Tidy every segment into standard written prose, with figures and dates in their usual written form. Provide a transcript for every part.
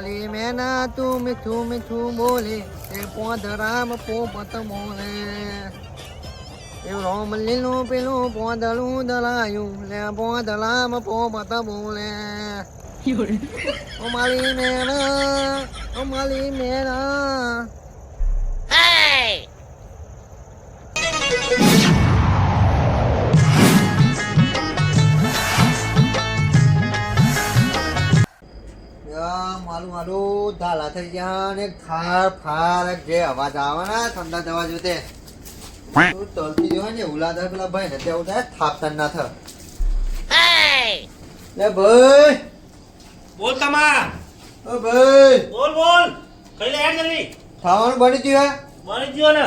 માલી મેના તું મીઠું મીઠું બોલે એ પોધરામ પોપત મોલે એ રોમ લીલું પેલું પોદળું દલાયું લે પોદળામ પોપત બોલે ઓ માલી મેના મારું ધાલા થઈ ગયા ને ખાર ફાર જે અવાજ આવે ને ઠંડા દવા જોતે તું તલતી હોય ને ઉલાદા પેલા ભાઈ ને તે ઉઠાય થાપતા ના થ લે ભાઈ બોલ તમા ઓ ભાઈ બોલ કઈ લે યાર જલ્દી ખાવાનું બની ગયું હે બની ગયો ને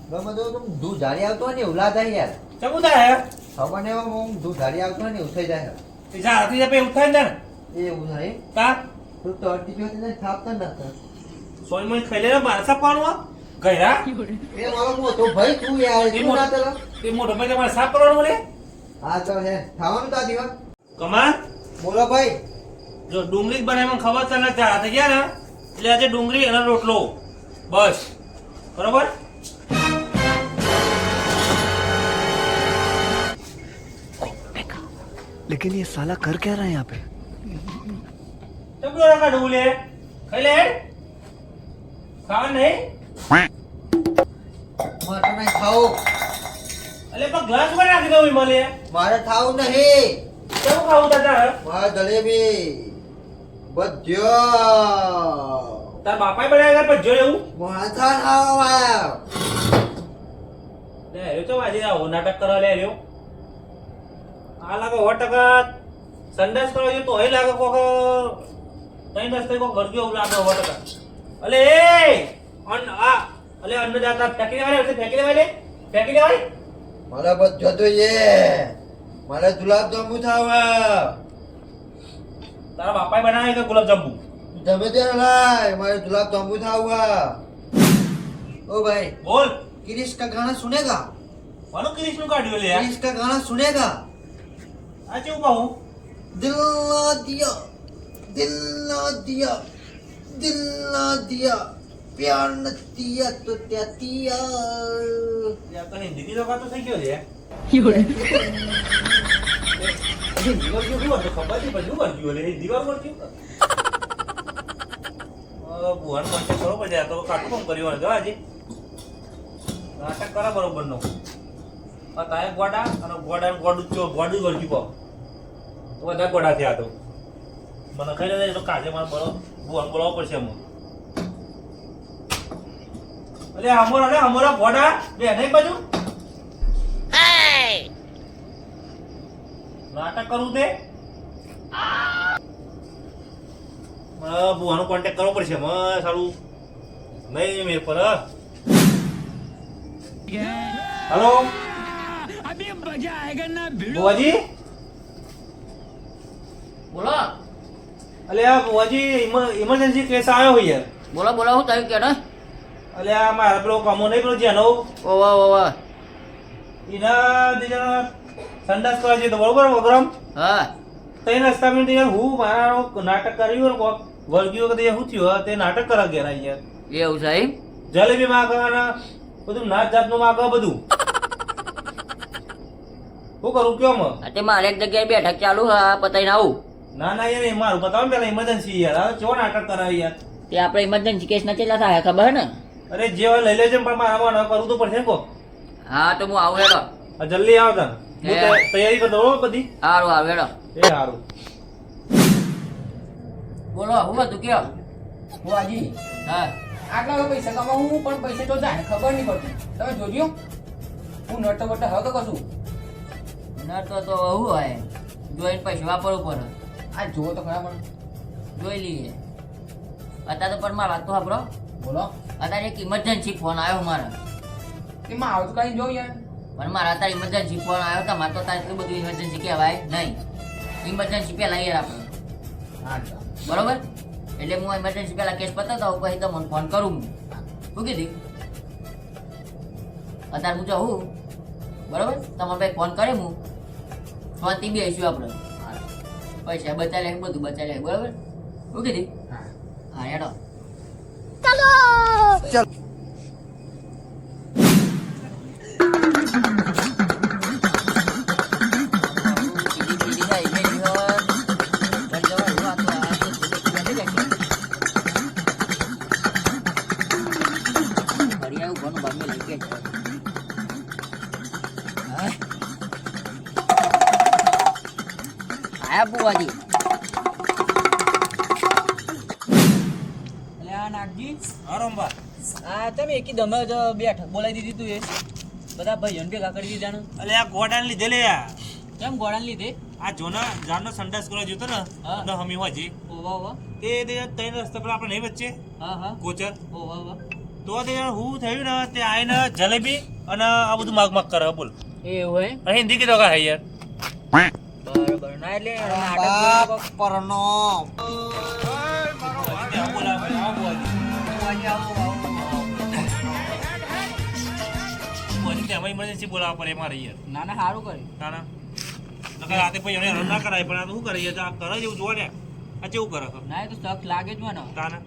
ગમે તો તું દૂધ ધારી આવતો હોય ને ઉલાદા યાર ચકુદા હે ખબર ને હું દૂધ ધારી આવતો હોય ને ઉઠાઈ જાય તે જા રાતી જપે ઉઠાય ને એ એવું થાય તા તું તલતી જોઈ ને થાપતા ના થ સોય મય ખાઈ લે મારા સાપવાનું ગયરા એ મારો મોટો ભાઈ તું યાર તું ના તલા તે મોટો ભાઈ તમારે સાફ કરવાનું લે હા તો હે ખાવાનું તા દીવા કમા બોલો ભાઈ જો ડુંગળી જ બનાવીમાં ખબર તને જા રાતે ગયા ને એટલે આજે ડુંગળી અને રોટલો બસ બરોબર लेकिन ये साला कर क्या रहा है यहाँ पे ચકડો રાખા ડુંગળી ખાઈ લે ખાવા નહીં મારે નહીં ખાવું અલે પણ ગ્લાસ માં નાખી દઉં મળે મારે ખાવું નહીં કેવું ખાવું દાદા મારે જલેબી બધ્યો તાર બાપાએ બનાવ્યા પણ જો એવું મારે ખાવા લે એ તો આજે આવો નાટક કરવા લે રહ્યો આ લાગે 100% સંડાસ કરવા જો તો એ લાગે કોક તઈ નસ્તે કોક ઘર ગયો લાગે 100% અલે એ અન આ અલે અન્નદાતા ફેંકી દેવાય મારે બધ્યો જોઈએ મારે ગુલાબ જાંબુ ખાવા તારા બાપાએ બનાવ્યા કે ગુલાબ જાંબુ જમે તે લાય મારે गुलाब जामुन खाऊंगा ओ भाई બોલ क्रिश का गाना सुनेगा મારો ક્રિશ નું કાઢ્યો લે क्रिश का गाना सुनेगा આ કેવું કહું दिल ना दिया दिल ना दिया दिल ना दिया प्यार न दिया तो क्या दिया યાર તો હિન્દી ની લોકા તો થઈ ગયો લે હિન્દી વાર કેવું હતું ખબર છે બધું વર્ગ્યું લે હિન્દી વાર વર્ગ્યું ભુવન કોન્ટેક્ટ કરો પછી આ તો કાટું કામ કર્યું હોય આજે નાટક કરા બરોબર નો તારે ગોડા અને ગોડું વર્ગ્યું પાવ તો બધા ગોડા થયા તો મને ખાઈ લે તો કાજે મારે ભુવન બોલાવવો પડશે અમુક અલે અમારા ગોડા બે નહીં બાજુ નાટક કરવું તે ભુવાનો કોન્ટેક્ટ કરવો પડશે સારું નહીં મેર પર હેલો ભુવાજી બોલો અલે આ ભુવાજી ઇમરજન્સી કેસ આવ્યો હોય યાર બોલો બોલો હું થયું કે ને અલે આ મારા પેલો કમો નહીં પેલો જેનો ઓવા એના બીજા સંડાસ કરવા જઈએ તો બરોબર વગરમ હા તઈ રસ્તા માં હું મારા નાટક કર્યું ને કોક વર્ગ્યો કે શું થયું તે નાટક કરા ગયા યાર એવું સાહેબ જલેબી માગવાના બધું નાત જાતનું માગવા બધું શું કરું કયો માં તે મારે એક જગ્યાએ બેઠક ચાલુ હા પતાઈને આવું ના યાર એ મારું બતાવો પેલા ઇમરજન્સી યાર હવે કેવો નાટક કરાય યાર તે આપણે ઇમરજન્સી કેસ ના કેટલા થાય ખબર ને અરે જે હોય લઈ લેજે પણ મારામાં ન કરવું તો પડશે ને કોક હા તો હું આવું હેડો જલ્દી આવો તને હું તૈયારી કરી દઉં બધી સારું આવું હેડો એ સારું બોલો હું હતું કયો બુઆજી હા આટલા પૈસા કમાવું પણ પૈસા તો જાય ખબર નહીં પડતી તમે જોજો હું નટો બટો હવે તો કશું નડતો તો હું હોય જોઈને પૈસા વાપરવું પડે આ જુઓ તો ખરા પણ જોઈ લઈએ અત્યારે તો પણ મારા વાત તો સાંભળો બોલો અત્યારે એક ઇમરજન્સી ફોન આવ્યો મારા એમાં આવું તો કઈ જોઉં યાર પણ મારા અત્યારે ઇમરજન્સી ફોન આવ્યો તમારે તો તારે એટલું બધું ઇમરજન્સી કહેવાય નહીં ઇમરજન્સી પહેલા યાર આપણે હા બરોબર એટલે હું ઇમરજન્સી પહેલા કેસ પતાવતો હોઉં પછી તમને ફોન કરું હું શું કીધું અત્યારે હું જાઉં બરોબર તમારે ભાઈ ફોન કરે હું શાંતિ બી આવીશું આપણે પૈસા બચાવી લે બધું બચાવી લે બરોબર શું કીધું હા હેડો આયા બુવાજી અલ્યા નાગજી હા રંબા આ તમે એકી દમે જ બેઠક બોલાવી દીધી તું એ બધા ભાઈઓને ભેગા કરી દીધા ને અલે આ ગોડાને લીધે લે આ કેમ ગોળાને લીધે જોના જાનનો સંડાસ કરવા જોતો ને હા. ન હમી હોજી ઓવા ઓવા તે ત્રણ રસ્તા પર આપણે નહીં વચ્ચે હા હા ગોચર ઓવા ઓવા તો તે હું થયું ને તે આઈને જલેબી અને આ બધું માગ કરે બોલ એવું હે અને હિન્દી કીધો કા હે યાર બરાબર ના એટલે નાટક બાપ જોઈને પરનો ઇમરજન્સી બોલાવવા પડે મારે યાર ના ના સારું કર્યું તાના નકર રાતે પછી એને રન ના કરાય પણ આ તો શું કરે યાર આ કરે જેવું જોવા ને આ કેવું કરે ના એ તો શક લાગે જ મને તાના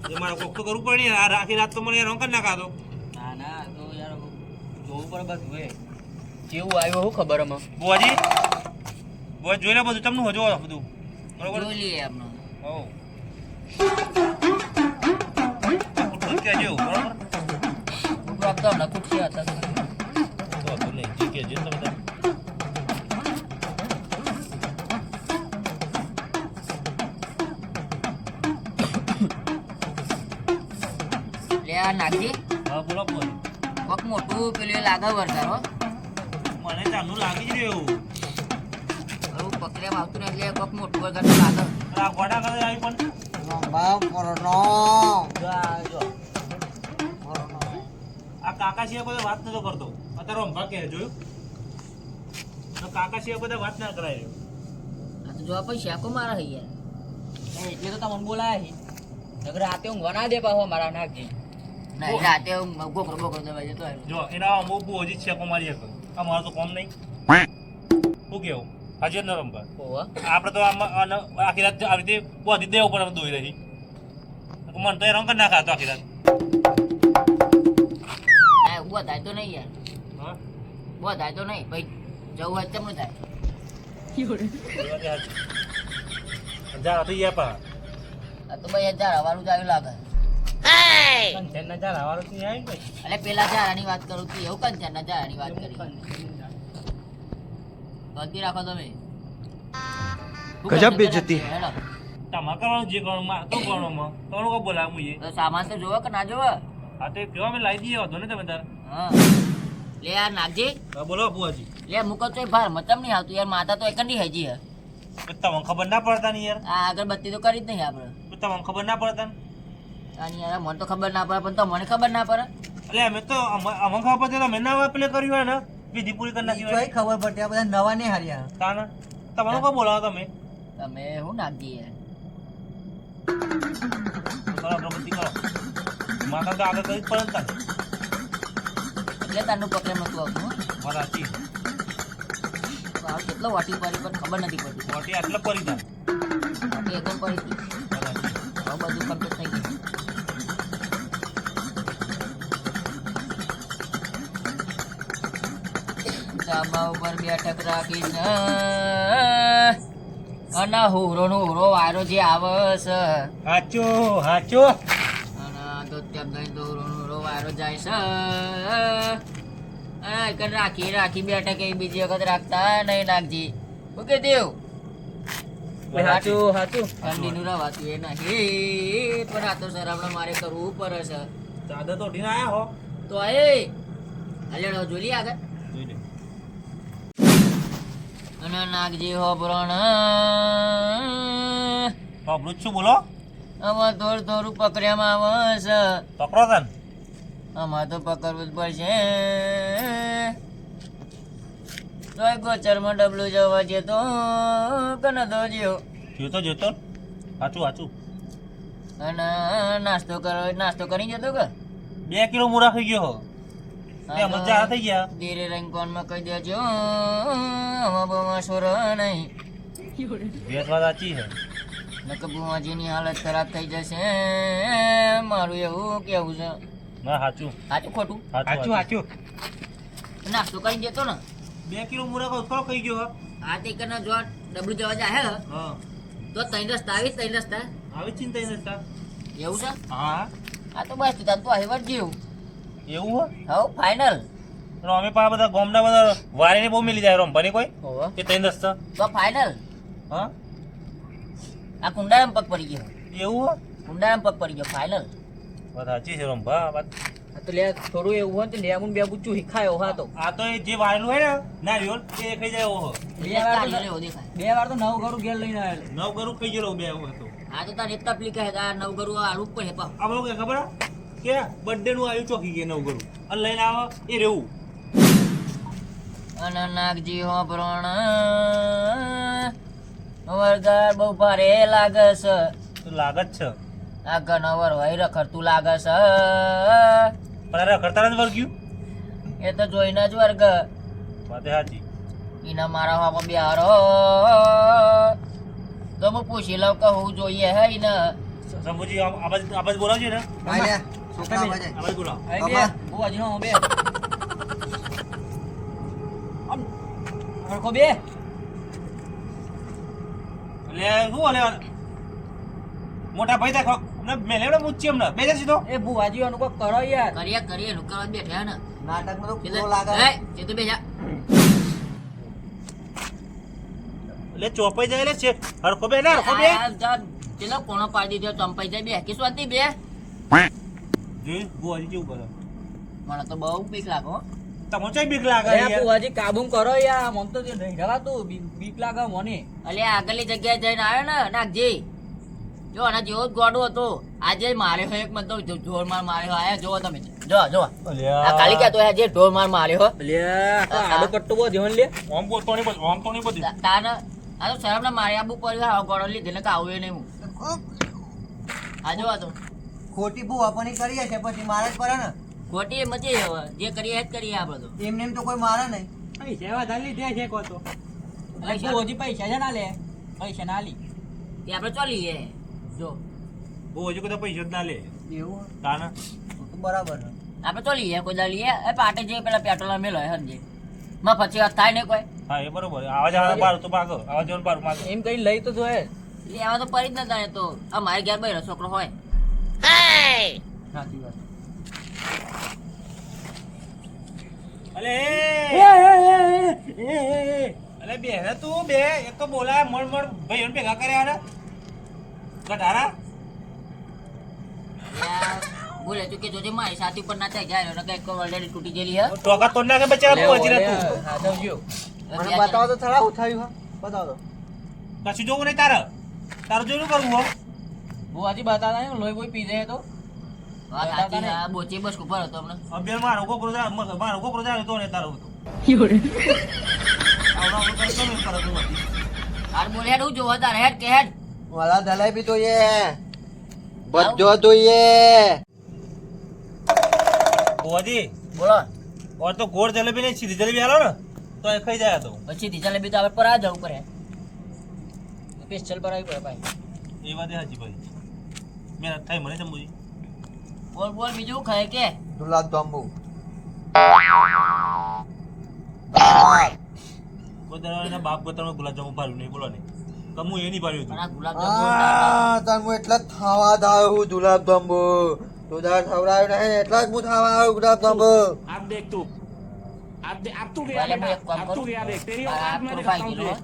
એ મારે કોક તો કરવું પડે ને યાર. આ આખી રાત તો મને રંગ ના ખાતો ના ના તો યાર જોવું પડે બધું એ કેવું આવ્યું શું ખબર અમે બુઆજી બુઆ જોઈ લે બધું તમને હજો બધું બરોબર જોઈ લઈએ એમનો હો કેજો બરોબર ઉપર આપતો હમણાં ખુરશી હતા તો લે જી કેજો તમે તાર. લે આ નાખી હા બોલો બોલ કોક મોટું પેલું એ લાગે વરસાદ મને ચાલુ લાગી જ રહ્યું હો પકડ્યા આવતું ને એટલે કોક મોટું વરસાદ લાગે આ ગોડા કરે આવી પણ બાપ પરનો જો આ કાકા સિવાય બધા વાત નતો કરતો અત્યારે રંભા કે જોયું તો કાકા સિવાય બધા વાત ના કરાય આ તો જોવા પછી શાકો મારા હૈ યાર એટલે તો તમને બોલાયા છે નકર રાતે ઊંઘવા ના દે પાછો મારા નાખજી ના એ રાતે ગોખરો ગોખરો દબાઈ જતો હોય જો એના અમુક બહુ હજી છે મારી એક આ મારું તો કોમ નહીં શું કેવું હાજર ન રંભા ઓવા આપણે તો આખી રાત આવી રીતે બધી દેવ ઉપર દોઈ રહી મન તો એ રંગ જ ના ખાતો આખી રાત ના ઉભો થાય તો નહીં યાર હા ઉભો થાય તો નહીં ભાઈ જવું હોય તેમનું થાય જા તો યા પા આ તો ભાઈ 1000 હવાનું જ આવ્યું લાગે કંચનના જા લાવવાનું થી આવી ગઈ એટલે પેલા જારાની વાત કરું તું એવું કંચનના જારાની વાત કરી બાકી રાખો તમે ગજબ બેઇજ્જતી હે. હેડો. તમારે કરવાનું જે કરવાનું મારે તો કરવાનું કોણ કો બોલા મુએ તો સામાન તો જોવો કે ના જોવો હા તો કેવા મેં લાવી દઈએ હતો ને તમે તાર હા લે યાર નાગજી હા બોલો બુઆજી લે મુકો તો ભાર મતમ નહીં આવતું યાર માતા તો એકંડી હેજી હે તમને ખબર ના પડતા ને યાર આ અગરબત્તી તો કરી જ નહીં આપણે તમને ખબર ના પડતા ને અને યાર મને તો ખબર ના પડે પણ તો મને ખબર ના પડે એટલે અમે તો અમને ખબર પડે મેં ના પેલે કર્યું હોય ને વિધિ પૂરી કરી નાખી હોય ઈ ખબર પડતી આ બધા નવા ને હાર્યા તાના તમને કો બોલાવો તમે તમે હું નાગજી યાર કરો અગરબત્તી કરો માતા તો આગળ કરી જ પડે ને તાર એટલે તારનું પકડે નતું આવતું હો. મારા સાચી તો આ કેટલો વાટી પડી પણ ખબર નથી પડતી મોટી આટલે પડી જાય વાટી એકદમ પડી હતી મારા સાચી. હવે બધું કમ્પ્લીટ થઈ ગયું ધાબા ઉપર બેઠક રાખીશ અને હુરો નો હુરો વારો જે આવે છે હાચો હાચો અને તો ત્યાં ગઈ તો હુરો નો હુરો વારો જાય છે અને એકન રાખી બેઠક એ બીજી વખત રાખતા નહીં નાખજી ઓકે દેવ હાચું હાચું ઠંડીનું રવાતું એ નહીં પણ આ તો સર આપણે મારે કરવું પડે છે ચાદર તો ઉઠીને આયા હો તો એ હાલ્યો જોઈ લઈએ આગળ જોઈ લે અને નાગજી હો પ્રણ બાબલું શું બોલો આમાં થોડું થોડું પકડ્યામાં આવે છે પકડો તન આમાં તો પકડવું જ પડશે તો ગોચરમાં ડબલું જવા જતો કને તો જ્યો જોતો હાચું હાચું અને નાસ્તો કરી જતો કે 2 કિલો મૂરા થઈ ગયો હો તે મજા થઈ ગયા ધીરે રંગકોનમાં કહી દેજો આમાં બહુ સોર નહીં ભેસ વાત સાચી છે નકર બુવાજીની હાલત ખરાબ થઈ જશે મારું એવું કેવું છે ના સાચું સાચું ખોટું સાચું નાસ્તો કરી દેતો ને 2 કિલો મુરા થોડો ખાઈ ગયો આ તે કને જો ડબલું જવા જાય હા તો 3 રસ્તા આવી 3 રસ્તા આવી ચિંતા નથી એવું છે હા આ તો બસ તું તો અહીં વટ જેવું એવું હવ ફાઇનલ હો અમે પા બધા ગામના બધા વારીને બહુ મિલી જાય રમવાની કોઈ હોવે એ 3 રસ્તા તો ફાઇનલ હા આ કુંડારામ પગ પડી ગયો એવું કુંડારામ પગ પડી ગયો ફાઇનલ વાત સાચી છે રંભા વાત આ તો લે થોડું એવું હોય તો લેમુન બે બુચ્ચું હિખાયો હા તો આ તો એ જે વાયલું હોય ને નારિયોલ એ ખાઈ જાય એવો બે વાર તો નવ ગરું ઘેર લઈને આવેલો નવ ગરું ખાઈ ગયેલો બે એવો હતો આ તો તાર એટલા પ્લીક હે આ નવ ગરું આલુ પર હે પા આ બધું કે ખબર કે બર્થડે નું આવ્યું ચોકી ગયા નવ ગરું અને લઈને આવે એ રહેવું અને નાગજી હો પ્રણ વરગાર બહુ ભારે લાગે છે તો લાગત છે આ ગણવર હોય રખડતું લાગે છે પણ અરે કરતા નથી વર્ગ્યું એ તો જોઈને જ વર્ગ વાત સાચી ઈના મારા હામાં બિહારો તો હું પૂછી લઉં કે હું જોઈએ હે ઈને શંભુજી આબાજ બોલાવજો ને ભાઈ લે છોકરા બાજે આબાજ બોલાવ બાબા. હું હજી નો બે હરખો બે એટલે શું હાલે મોટા ભાઈ દેખો ને મેલેડો મૂચી એમને બે જશે તો એ બુવાજી અનુકો કરો યાર કરીએ નુકરવા બેઠા ને નાટકમાં તો એટલે ફૂલો લાગે એ જે તો બેજા એટલે ચોપાઈ જાય એટલે છે હરખો બે ના હરખો બે ચલો કોનો પાડી દીધો ચંપાઈ જાય બે કે સ્વાતી બે જોઈ બુઆજી કેવું કરે મને તો બહુ બીક લાગો તમને ચઈ બીક લાગે અરે યાર બુવાજી કાબુ કરો યાર મન તો નહીં રવાતું બીક લાગે મને અલે આગળની જગ્યાએ જઈને આવ્યો ને નાગજી જો આના જેવો જ ગોડો હતો આજે માર્યો હોય એક મત તો જોર માર માર્યો આયા જો તમે જો આ કાલી ક્યાં તો આજે ઢોર માર માર્યો લે આડો પટ્ટો બો દેવન લે ઓમ બોલતો નહીં બધી તાન આ તો શરમ ના મારી આબુ પડ્યો આ ગોડો લીધે ને કાવ્યો નહીં હું આજો આ તો ખોટી બહુ વાપરની કરીએ છે પછી મારે જ પડે ને ખોટી એમ જ હવે જે કરીએ એ જ કરીએ આપણે તો એમને એમ તો કોઈ મારે નહીં સેવા ધાલી દે છે કો તો બુવાજી પૈસા છે ના લે પૈસા ના લી તે આપણે ચાલીએ જો બુઆજી કોઈ પૈસા જ ના લે એવું તાના તો બરાબર છે આપણે ચાલીએ કોઈ દા લઈએ એ પાટે જઈએ પેલા પેટ્રોલ મેલો હરજે માં પછી વાત થાય ને કોઈ હા એ બરોબર આવાજ આવે બાર તો માગો આવાજ જવાનું બાર માગો એમ કઈ લઈ તો જોય લેવા તો પડી જ ન જાય તો આ મારે ઘેર બૈરો છોકરો હોય સાચી વાત અલે અલે બે ને તું બે એક તો બોલાય મળ ભાઈ ભેગા કર્યા ને ગઢારા બોલે તું કે જોજે મારી સાથે ઉપર ના થાય જાય ને કઈક ઓલરેડી તૂટી ગયેલી હે ટોકા તોડ નાખે બચ્ચા બુઆજી ને તું સાચવજો મને બતાવો તો થરા હું થયું હા બતાવો તો કશું જોવું નહીં તારે જોયું કરવું હો બુવાજી બતાતા નહીં લોહી બોઈ પી જાય તો વાત સાચી છે, આ બોચી બસ ઉપર હતો હમણાં અભ્યાર મારો કોકરો જાય તો ને તારો હતો આવડા આવડું કરે તો નહીં કરે તું હતી. હાર બોલે હેડ હું જોવા તારે હેડ કે હેડ વાલા જલેબી જોઈએ બધો જોઈએ બુઆજી બોલો ઓર તો ગોળ જલેબી નહીં સીધી જલેબી હાલો ને તો એ ખાઈ જાય તો પછી દીજા લેબી તો આપણે પર આ જવું પડે સ્પેશિયલ પર આવી પડે ભાઈ એ વાત એ સાચી ભાઈ મેં થાય મને સમજી બોલ બીજું ખાય કે ગુલાબ જાંબુ કોઈ દરવાના બાપ ગોતરમાં ગુલાબજાંબુ પાડ્યું નહીં બોલો નહીં કમું એ નહીં પાડ્યું પણ આ ગુલાબ તને હું એટલા જ ખાવા દાવ ગુલાબ જાંબુ તું દાર ખવડાવ્યું નહીં એટલા જ હું ખાવા આવ્યું ગુલાબ જાંબુ आप देख तू आप तू गया વાલે बेटा એક કામ अब કરું तू गया देख तेरी આ औकात मैं પ્રોફાઇલ दिखाता हूँ કીધું तुझे।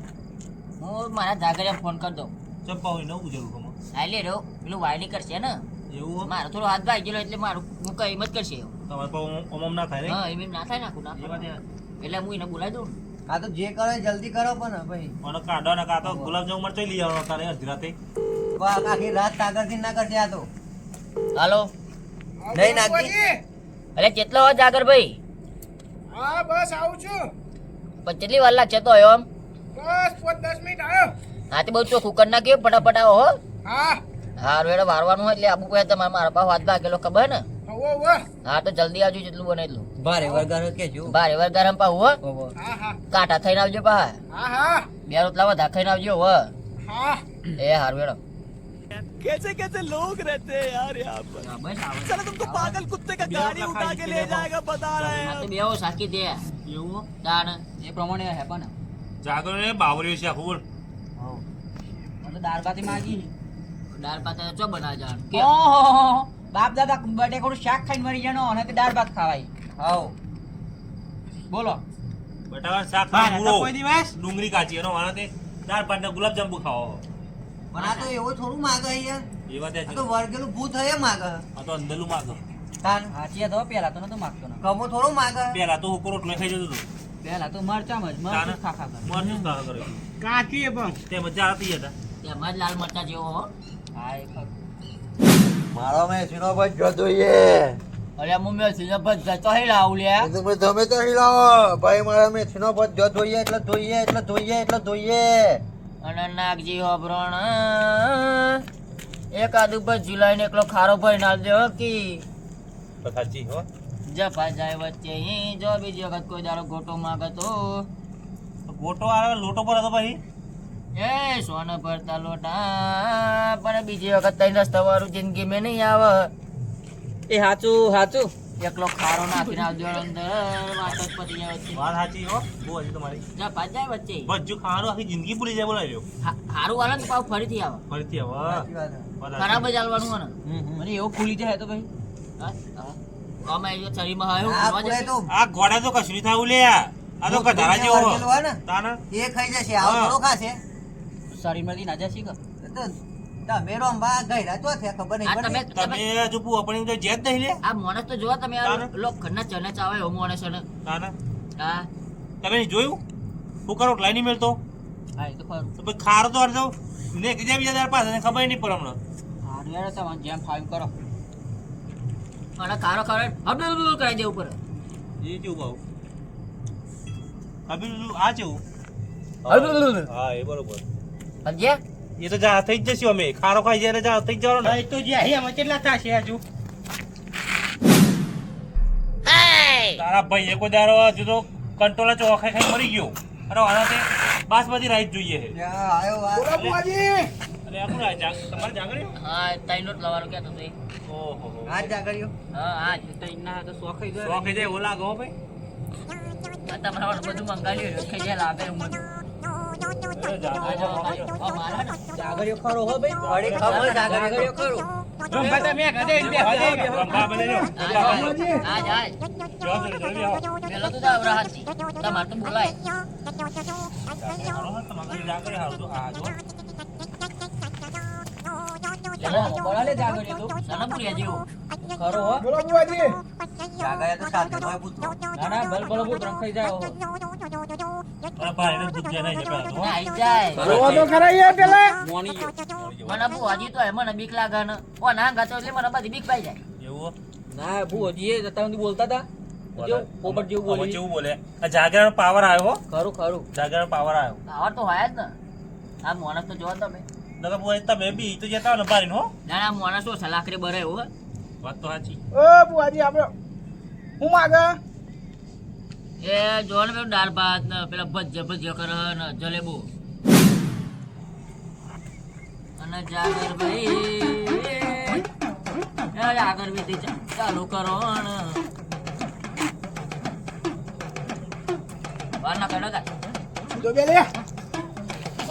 હું મારા જાગરિયા ફોન કરી દઉં ચંપા હોય નવું જરૂર કમો આ લે રહ્યો પેલું વાયલી કરશે ને એવું મારો થોડો હાથ ભાઈ ગયેલો એટલે મારું હું કઈ હિંમત કરશે તમારે પણ ઓમ ના થાય ને હા એમ ના થાય નાખું ના એ વાત એ એટલે હું એને બોલાવી દઉં આ તો જે કરો એ જલ્દી કરો પણ ભાઈ અને કાઢો ને કાં તો ગુલાબજાંબુ મરચાઈ લઈ આવવાનો તારે અડધી રાતે આખી રાત તાગરથી ના કરશે આ તો હાલો નહીં નાખી અરે કેટલો વાર જાગર ભાઈ હા બસ આવું છું પણ કેટલી વાર લાગશે તો આવ્યો આમ બસ 5-10 મિનિટ આવ્યો હા તે બહુ ચોખ્ખું કરી નાખ્યું ફટાફટ આવો હો હા હારું એટલે વારવાનું હોય એટલે આબુ કહે તમારે મારા પાસે હાથ ભાગેલો ખબર ને હવો હવો હા તો જલ્દી આવજો જેટલું બને એટલું ભારે વરગાર કેજો બારે વાર ગરમ પાહું હો હા હા કાંટા થઈને આવજો પા હા હા બે રોટલા વધા ખાઈને આવજો હો હા એ હારું હેડો कैसे कैसे लोग रहते हैं यार यहाँ पर હા, બસ આવે. साला तुमको पागल कुत्ते का गाड़ी उठा के ले जाएगा बता रहे આ हैं તો બેહો સાકી દે એવું તાણ એ પ્રમાણે હે પણ જાગર ને બાવર્યું છે આખું બોલ મને તો દાળ ભાતી માંગી દાળ ભાત ચો બનાવ જાણ કે ઓહો બાપ દાદા બટેકોનું શાક ખાઈને મરી જાનો અને તે દાળ ભાત ખાવાય હાઉ બોલો બટાકા શાક હા, પૂરો કોઈ દિવસ ડુંગળી કાચી એનો વાળા તે દાળ ભાત ને ગુલાબજાંબુ ખાવા પણ આ તો એવું થોડું માગે યાર એ વાત આ તો વર્ગેલું ભૂત હોય એમ માગે આ તો અંદરનું માગો તાન હાચી તો પેલા તો નતો માગતો ને કમો થોડું માગે પેલા તો ઉપર રોટલો ખાઈ જતો હતો પેલા તો મરચામાં જ મરચું જ ખા કરે મરચું જ ખાવા કરે કાચી એ પણ તે મજા આવતી હતા તેમાં જ લાલ મરચા જેવો હો હા એ ખરું. મારો મેં સીનો પર જો જોઈએ અરે મમ્મી સીને પર જતો હે લાવ લે તમે તો હિલાવો ભાઈ મારા મેં સીનો પર જો જોઈએ એટલે જોઈએ અને નાગજી હોબરણ એક આદુ પર ઝુલાઈને એકલો ખારો ભરી નાલ દે કી સાચી હો જફા જાય વચ્ચે ઈ જો બીજી વખત કોઈ દારો ગોટો માંગે તો ગોટો આવે લોટો પર હતો ભાઈ એ સોના ભરતા લોટા પણ બીજી વખત તઈ રસ્તા વાળું જિંદગી મેં નહીં આવે એ હાચું હાચું એકલો ખારો નાખીને આવજો અંદર વાત જ પતી જાય વચ્ચે વાત સાચી હો બહુ હજી તમારી જફા જાય વચ્ચે ભજ્જુ ખાવાનું આખી જિંદગી ભૂલી જાય બોલાવ્યો હારું વાલે ને પાછું ફરીથી આવે ફરીથી હવે ખરાબ જ હાલવાનું હોય ને મને એવું ખુલી જાય તો ભાઈ હા? હા. અમે અહીંયા શરીરમાં આવ્યું આ ફરવા પૂરે જશે. તો આ ગોડા તો કશું નહીં થાવું લે આ તો કધારા જેવો વર્ગેલું હોય ને તાના એ ખાઈ જશે આવો હા. થોડો ખાશે શરીરમાંથી ના જાય શીખ તો તમે રોંબા ગયડા તો છે ખબર આ નહીં તમે પડતી. તમે હજુ પૂ આપણી તો જેત નહીં લે આ માણસ તો જોવા તમે તાને? ઘરના ચને ચાવે એવો માણસ છે ને તાના હા તમે નહીં જોયું હું કરો લાઈ નહીં મેળતો હા એ તો ખરું તો પછી ખારો તો અડધો ને બીજા તાર પાસે એને ખબર નહીં પડે હમણાં હારું યાર તમારે જેમ ફાઈવ કરો અને ખારો ખારો હબડું કરી દેવું પડે એ કેવું ભાવ અભી આ કેવું હા એ બરોબર સમજ્યા એ તો જા થઈ જ જશું અમે ખારો ખાઈ જાય એટલે જા થઈ જ જવાનું ને તો જે એમાં કેટલા થશે હજુ તારા ભાઈ એક દારો હજુ તો કંટ્રોલ ચોખાઈ ખાઈ મરી ગયો અરે આના તે બાસમતી રાઈસ જોઈએ છે ત્યાં આયો વાત. બોલો બુઆજી અને આ કોણ આ તમારે જાગર્યો હા તૈનો જ લવાનું કહેતો તો એ. ઓહો હાથ જાગડ્યો હા હા જ. તો એના તો શોખાઈ ગયો શોખ જાય ઓલા ગો ભાઈ આ તમારા વાળું બધું મંગાવ્યું ખાઈ જાય લાગે એવું મને મારા ને જાગર્યો ખરો હો ભાઈ અરે ખબર જાગડ્યો ખરો રંભા તમે ઘરે બે રંભા બને જો આ જાય જો જલ્દી આવો પેલો તો જાવ રાહતથી તમારે તો બોલાય તમારે જાગર્યો હાવ તો આ જો બોલાલે જાગર્યો તો સનપુરિયા જેવો ખરો હો બોલો બુઆજી જાગડ્યા તો સાથે નો પૂછતો ના ના બલ બલ બુત રંખાઈ જાય હો અરે ભાઈ એને ગુજ્જા નહીં જપા તો ના આઈ જાય બોલો તો ખરા યાર પેલા મોની મને બહુ હજી તો મને બીક લાગે ને ઓ ના ગાતો એટલે મને બધી બીક પાઈ જાય એવું ના બુ હજી એ તમે બોલતા હતા જો પોપટ જેવું બોલી કેવું બોલે આ જાગરણ પાવર આવ્યો હો ખરું ખરું જાગરણ પાવર આવ્યો આવા તો હોય જ ને આ માણસ તો જોવો તમે નકર બોય તમે બી તો જતા હો ને બારીને હો ના ના માણસ તો સલાખરે બરે એવું હોય. વાત તો સાચી ઓ બુઆજી આપણે હું માગે એ જો ને પેલું દાળ ભાત ને પેલા ભજ્ય કરે ને જલેબો અને જાગર ભાઈ આગળ વિધિ ચાલુ કરો ને વાર ના કાઢો તા તો બે લે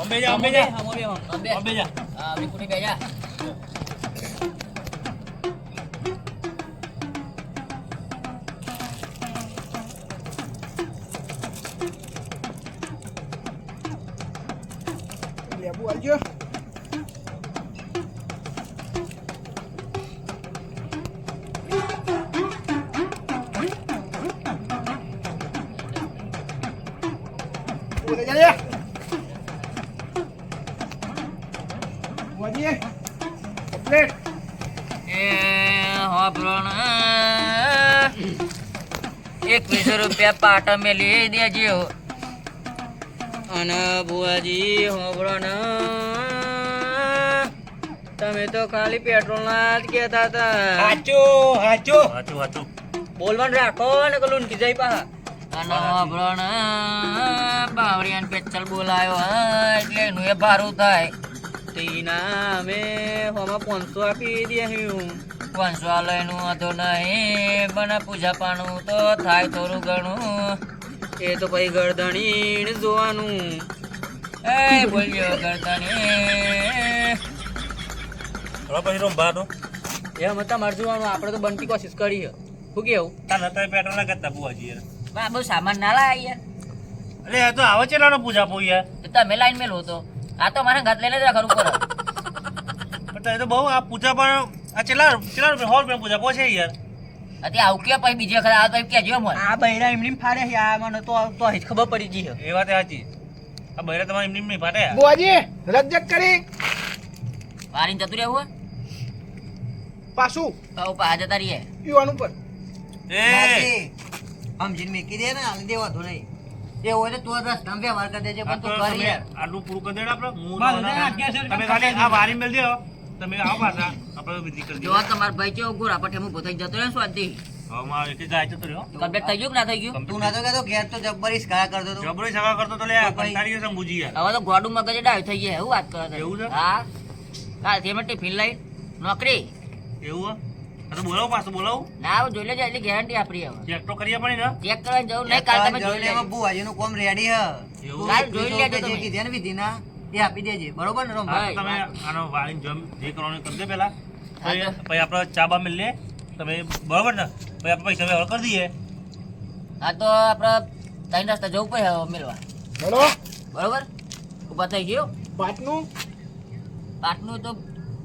અંબે જા અંબે જા અંબે અંબે જા હા વિકુટી બેજા લે બુઆજી બોલે જા બુઆજી કમ્પ્લીટ એ હોબરણ 21 રૂપિયા પાટા મેલી દેજો અને બુઆજી હોબરો ને તમે તો ખાલી પેટ્રોલ ના જ કહેતા હતા હાચું હાચું હાચું હાચું બોલવાનું રાખો ને કલું કી જાય પા અને હોબરો ને બાવળિયાન પેચલ બોલાયો એટલે એનું એ ભારું થાય ગણપતિ નામે હોમાં 500 આપી દેહ્યું 500 લઈનું વાંધો નહીં પણ પૂજા પાનું તો થાય થોડું ઘણું. એ તો પછી ગરદણી જોવાનું. એ બોલ્યો ગરદણી. હવે પછી રમવા તો એમ તમારે જોવાનું, આપણે તો બનતી કોશિશ કરી છે. શું કેવું? તાને તો પેટ્રોલ ના કરતા બુઆજી યાર. બા બહુ સામાન ના લાયા યાર. અરે આ તો આવે છે લાનો પૂજા પો યાર. તો તમે લાઈન મેલો તો આ તો મારા ઘાત લઈને જ રાખવાનું કરો. પણ એ તો બહુ આ પૂજા પણ આ ચેલા રૂપિયા 100 રૂપિયા પૂજા પો છે યાર. અત્યારે આવું કે પછી બીજી વખત આ તો એમ કહેજો મને. આ બૈરા એમની ફાડે છે. આ મને તો જ ખબર પડી ગઈ છે. એ વાત સાચી. આ બૈરા તમારે એમની નહીં ફાટે. બુઆજી રજક કરી વારીને જતું રહેવું હોય પાછું તો પા જતા રહીએ. યુવાન ઉપર એ સમજીને મેકી દે ને હાલ દેવા તો નહીં એ હોય ને તો રસ્તામાં વ્યવહાર કરી દેજે પણ તું કરી યાર. આટલું પૂરું કરી દેડ આપણે હું બસ, હવે આ ગેસ તમે ખાલી આ વારી મેલ દો. તમે આવો પાછા આપણે વિધિ કરી જો દો. તમારા ભાઈ કેવો ગોરા પઠે હું પોતે જતો રહ્યો સ્વાદી હવે મારે એક જાય તો રહ્યો. કમ્પ્લીટ થઈ ગયું કે ના થઈ ગયું? તું ના તો કહેતો ઘેર તો જબ્બરી સ્કાયા કરતો તો જબરી સગા કરતો તો લે કંટાળી ગયો સંભુજી યાર. હવે તો ગોડું મગજ ડાયો થઈ ગયા એવું વાત કરો છો. એવું છે? હા કાલ તે ટિફિન લઈ નોકરી એવું હે? આ તો બોલાવો પાછું બોલાવું. ના હવે જોઈ લેજો એટલી ગેરંટી આપણી હવે ચેક તો કરીએ પણ ને. ચેક કરવાની જરૂર નહીં કાલ તમે જોઈ લેજો. બુઆજીનું કોમ રેડી હ એવું? કાલ જોઈ લેજો જે તમે. કીધે ને વિધિના એ આપી દેજે બરોબર ને રમવા હા. તમે આનો વારીને જમ જે કરવાનું કરી દે પેલા. હા, તો. પછી આપણે ચા બા મેલ લે તમે બરોબર ને પછી આપણે પૈસા વ્યવહાર કરી દઈએ. હા તો આપણે ત્રણ રસ્તા જવું પડે હવે મેળવા બોલો બરોબર ઉભા થઈ ગયો પાટનું પાટનું તો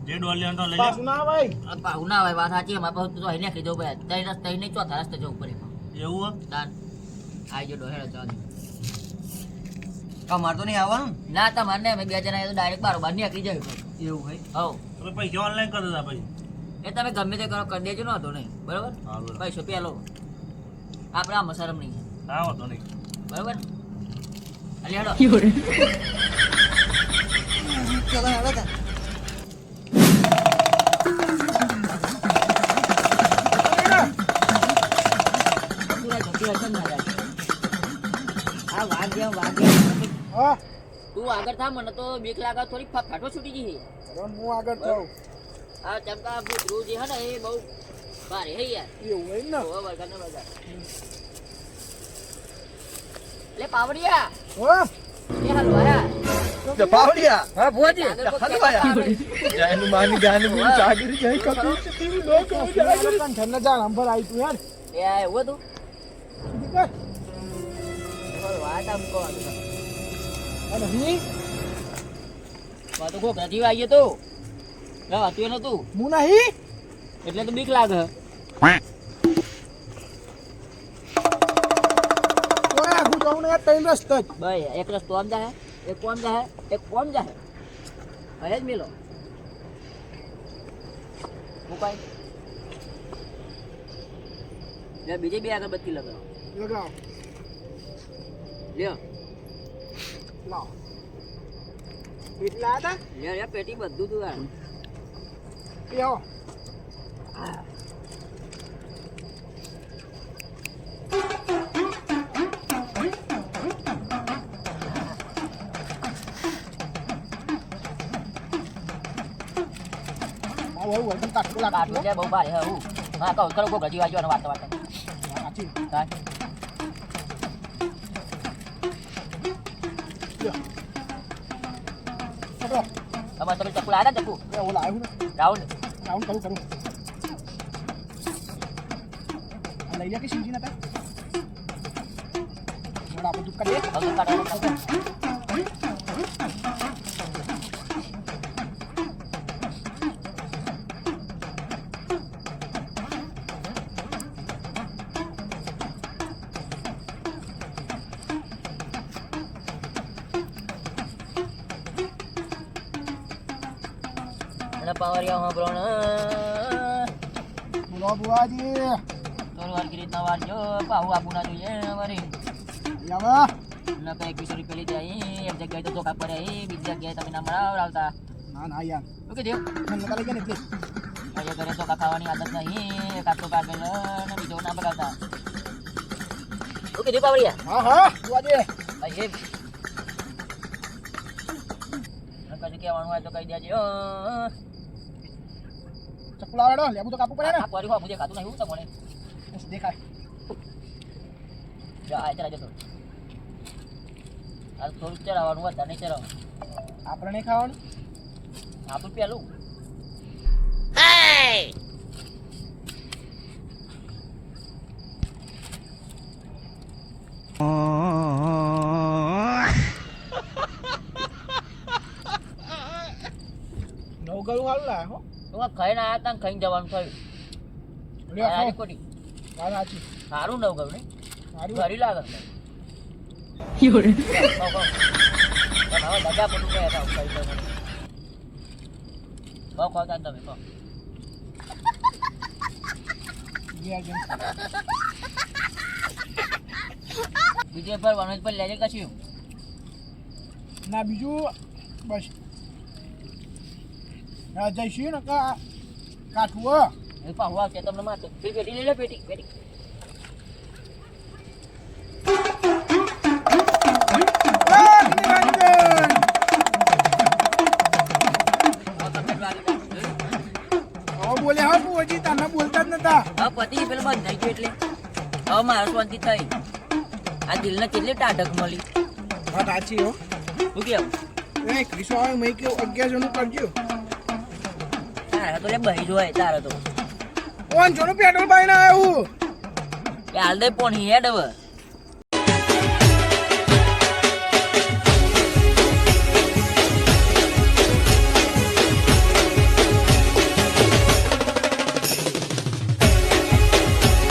જે ડોલ લેવાનું તો લઈ લે. પાછું ના ભાઈ પાહુ ના હોય વાત સાચી અમારે પાસે તો અહીં નાખી જવું પડે ત્રણ રસ્તા અહીં નહીં ચોથા રસ્તે જવું પડે એવું હે? તાન આવી જો ડોહેડો ચાલ અમારે તો નહીં આવવાનું ના તમારે નહીં અમે બે જણા તો ડાયરેક્ટ બારોબાર નીકળી જાય એવું હોય હવ તમે પૈસા ઓનલાઈન કરી દેતા પછી. એ તમે ગમે તે કરો કરી દેજો નતો નહીં બરોબર હા, બરોબર. પૈસો પેલો આપણે આમાં શરમ નહીં હા વાંધો નહીં. બરોબર અલી હેડો ચલો હેડો તાર. આ વાગ્યા હા તું આગળ થા મને તો બીક લાગે થોડી ફાટો છૂટી ગઈ હવે હું આગળ જાઉં આ ચમકા ભૂતરું જે હે ને એ બહુ ભારે હે યાર એવું હોય ને ઓ વરગાડ ને વરગાડ લે પાવડિયા હા એ હાલો આયા પાવડિયા હા બુઆજી જાનું માની ગાનું હું જાગરી જઈ કપી તીવી લોક હો જાય કંઠન જાણ અંબર આવી તું યાર એ આ એવું હતું ઠીક છે વાત આમ કહો અને હી તો કોક રાજી આવી તો ના હતું એ નતું હું નહીં એટલે તો બીક લાગે કોને આગું જાઉં ને ત્રણ રસ્તા જ ભાઈ એક રસ્તો આમ જાહે એક કોમ જાહે એક કોમ જાહે હવે જ મિલો મુકાઈ લે બીજે બે અગરબત્તી લગાવો લગાવ લ્યો લાવ એટલા હતા લ્યો લ્યો પેટી બધું તું આ લ્યો આવો આવો કાટકો કાટલું લાગતો લે બહુ ભારે હે હું હા કહું કરો કોક હજી વાંચવાનો વાર્તા વાર્તા સાચી હા પકડો તમારે તમે ચકુ લાયા ને ચકુ એ ઓલા આવ્યું ને રાઉન્ડ રાઉન્ડ કરું આ લઈ લે કે સીજી નતા મોડા આપણે દુકાન દે હવે તો કાઢવાનું અને પાવરિયા સાંભળો બોલો બુઆજી થોડું હરકી રીતના વારજો પાહુ આપવું ના જોઈએ વળી આવા ના કઈ 21 રૂપિયા લીધા એક જગ્યાએ તો ધોકા પડે બીજી જગ્યાએ તમે ના મળાવતા ના ના યાર શું કીધું મને નતા લઈ ગયા ને એટલે અહીંયા ઘરે ધોકા ખાવાની આદત નહીં એકાદ તો કાપેલ ને બીજો ના બગાવતા શું કીધું પાવરિયા હા હા બુઆજી ભાઈ એ કશું કહેવાનું હોય તો કહી દેજો ચપ્પુ લાવડો લેબુ તો કાપવું પડે ને આ પરી હો મુજે ખાતું નહીં હું તમને બસ દેખાય જા આ ચલા જતો આ થોડું ચરાવવાનું હોય તને ચરાવ આપણે નહીં ખાવાનું આપણું પેલું નવ ગળું હાલ લાય હો તો ખાઈને આયા તા ખાઈને જવાનું થયું લે આજે ખાઓ કોટી વાત સાચી સારું નવ ગયું ને સારું ઘરી લાગે હવે દગા પડું કે હતા ખાઈ જાય બહુ ખાતા તમે કહો ગયા જેમ બીજે પર વનોજ પર લેજે કશું ના બીજું બસ જઈશું ને કાઠું એ પાહુ આવશે તમને મારતો પેટી લઈ લે પેટી પેટી બોલે હા હું હજી તને બોલતા જ નતા હવે પતિ પેલું બંધ થઈ ગયું એટલે હવે મારો શાંતિ થઈ આ દિલને કેટલી ટાઢક મળી વાત સાચી હો શું કેવું એ ક્રિશો આવે મેં કેવું 1100 નું કરજો તારે તો લે બહી જોય તારે તો 500 નું પેટ્રોલ પાઈને આવ્યું હાલ દે પોણી હેડ હવે